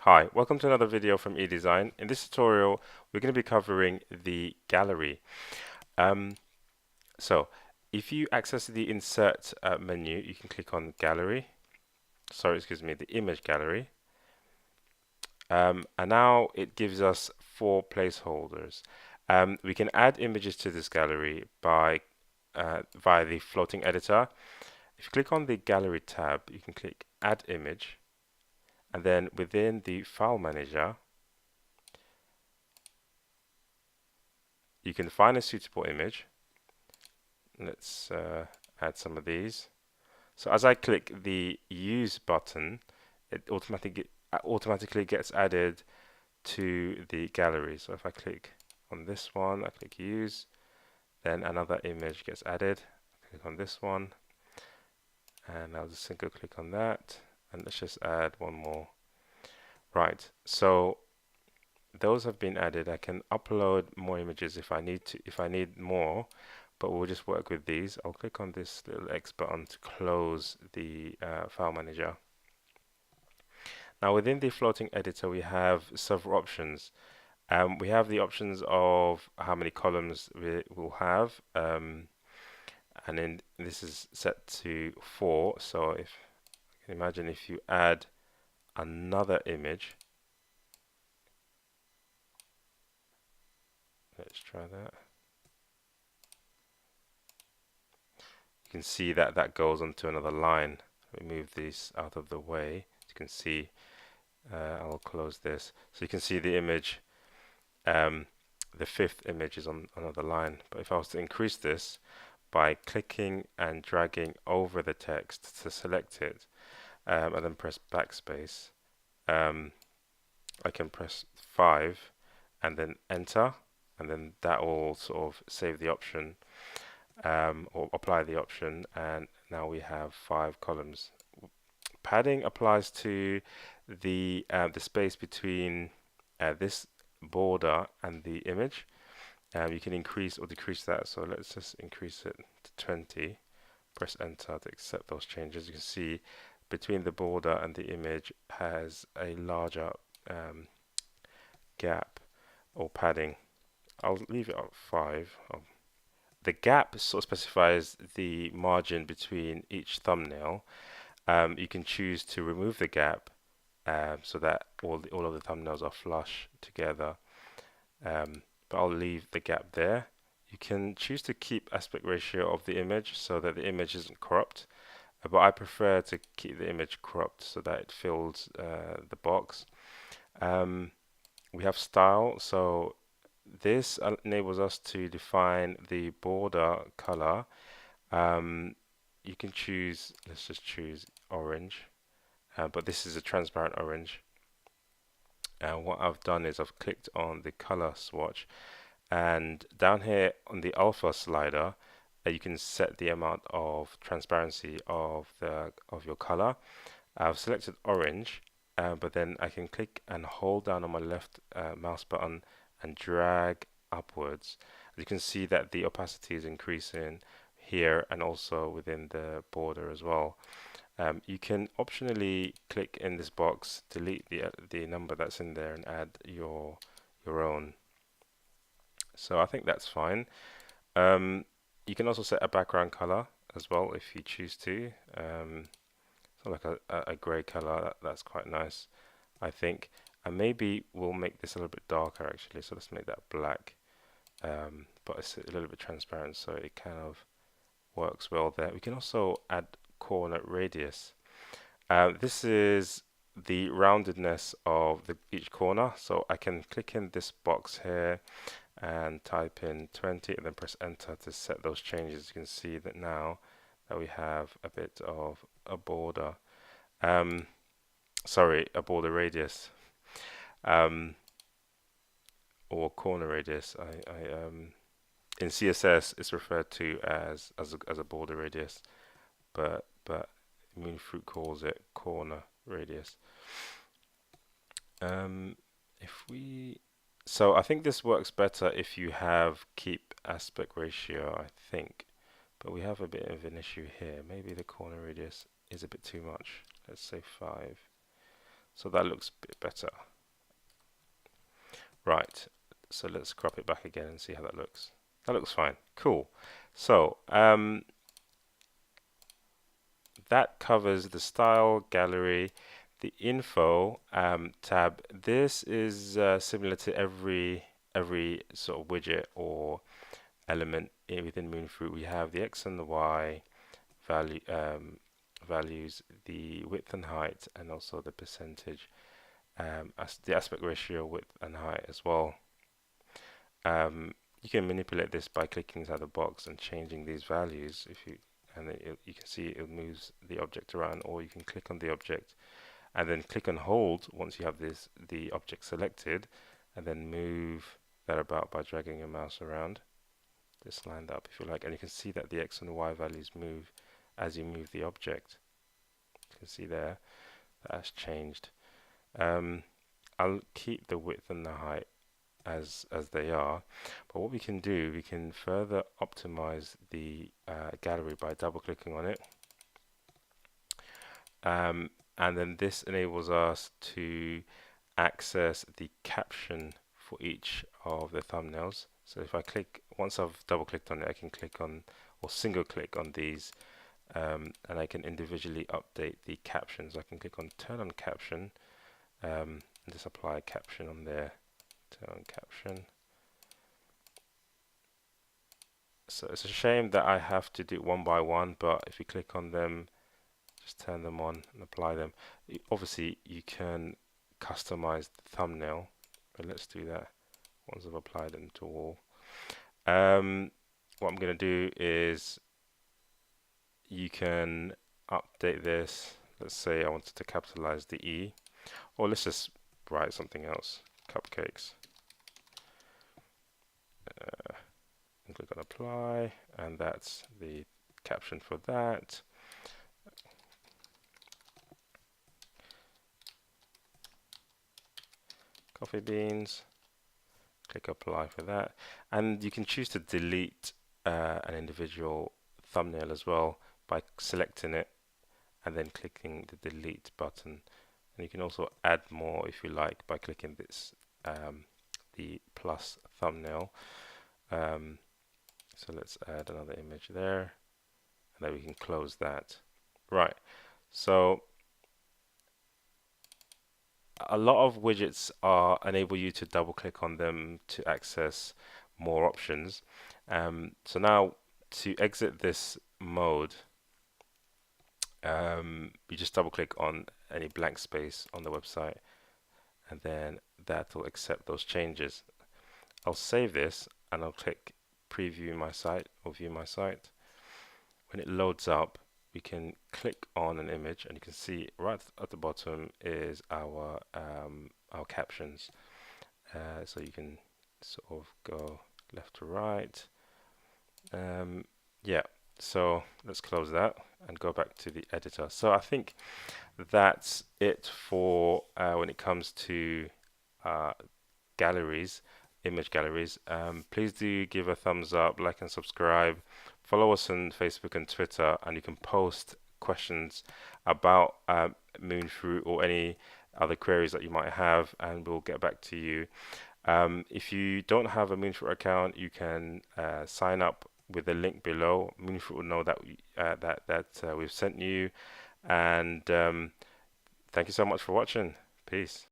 Hi, welcome to another video from eDesign. In this tutorial, we're going to be covering the gallery. Um, so, if you access the Insert menu, you can click on Gallery. Sorry, excuse me, the Image Gallery. And now it gives us four placeholders. We can add images to this gallery by via the floating editor. If you click on the Gallery tab, you can click Add Image, and then within the File Manager, you can find a suitable image. Let's add some of these. So as I click the Use button, it automatically gets added to the gallery. So if I click on this one, I click Use, then another image gets added. Click on this one, and I'll just single click on that, and let's just add one more. Right, so those have been added. I can upload more images if I need to, if I need more, but we'll just work with these. I'll click on this little X button to close the file manager. Now within the floating editor, we have several options. We have the options of how many columns we will have, and then this is set to 4. So if you can imagine, if you add another image, let's try that. You can see that that goes onto another line. Let me move this out of the way. You can see, I'll close this. So you can see the image, the fifth image is on another line. But if I was to increase this by clicking and dragging over the text to select it, and then press backspace, I can press 5 and then enter, and then that will sort of save the option, or apply the option, and now we have 5 columns. Padding applies to the space between this border and the image. You can increase or decrease that, so let's just increase it to 20. Press enter to accept those changes. You can see between the border and the image has a larger gap or padding. I'll leave it at 5. The gap sort of specifies the margin between each thumbnail. You can choose to remove the gap so that all of the thumbnails are flush together. But I'll leave the gap there. You can choose to keep aspect ratio of the image so that the image isn't cropped, but I prefer to keep the image cropped so that it fills the box. We have style, so this enables us to define the border color. You can choose, let's just choose orange, but this is a transparent orange. And what I've done is I've clicked on the color swatch, and down here on the alpha slider, you can set the amount of transparency of your color. I've selected orange, but then I can click and hold down on my left mouse button and drag upwards. You can see that the opacity is increasing here and also within the border as well. You can optionally click in this box, delete the number that's in there, and add your own. So I think that's fine. You can also set a background color as well if you choose to. So like a grey color, that's quite nice, I think. And maybe we'll make this a little bit darker actually. So let's make that black, but it's a little bit transparent, so it kind of works well there. We can also add corner radius. This is the roundedness of each corner, so I can click in this box here and type in 20 and then press enter to set those changes. You can see that now that we have a bit of a border, sorry, a border radius, or corner radius. In CSS it's referred to as a border radius, but Moonfruit calls it corner radius. If we So I think this works better if you have keep aspect ratio, I think. But we have a bit of an issue here. Maybe the corner radius is a bit too much. Let's say 5. So that looks a bit better. Right, so let's crop it back again and see how that looks. That looks fine. Cool. So that covers the style gallery, the info tab. This is similar to every sort of widget or element within Moonfruit. We have the X and the Y value values, the width and height, and also the percentage, as the aspect ratio, width and height as well. You can manipulate this by clicking inside the box and changing these values. If you and you can see it moves the object around, or you can click on the object and then click and hold once you have the object selected, and then move that about by dragging your mouse around. Just line that up if you like, and you can see that the X and Y values move as you move the object. You can see there that has changed. I'll keep the width and the height as they are, but what we can do, we can further optimize the gallery by double clicking on it, and then this enables us to access the caption for each of the thumbnails. So if I click, once I've double clicked on it, I can click on or single click on these, and I can individually update the captions. I can click on turn on caption, and just apply a caption on there. Turn on caption. So it's a shame that I have to do it one by one, but if you click on them, just turn them on and apply them. Obviously, you can customize the thumbnail, but let's do that once I've applied them to all. What I'm going to do is you can update this. Let's say I wanted to capitalize the E, or let's just write something else, cupcakes. And click on apply, and that's the caption for that. Coffee beans, click apply for that, and you can choose to delete an individual thumbnail as well by selecting it and then clicking the delete button. And you can also add more if you like by clicking this the plus thumbnail. So let's add another image there, and then we can close that. Right, so a lot of widgets enable you to double click on them to access more options. So now to exit this mode, you just double click on any blank space on the website, and then that will accept those changes. I'll save this and I'll click preview my site or view my site. When it loads up, we can click on an image, and you can see right at the bottom is our captions. So you can sort of go left to right. Yeah, so let's close that and go back to the editor. So I think that's it for when it comes to galleries, image galleries. Please do give a thumbs up, like and subscribe. Follow us on Facebook and Twitter, and you can post questions about Moonfruit or any other queries that you might have, and we'll get back to you. If you don't have a Moonfruit account, you can sign up with the link below. Moonfruit will know that we've sent you, and thank you so much for watching. Peace.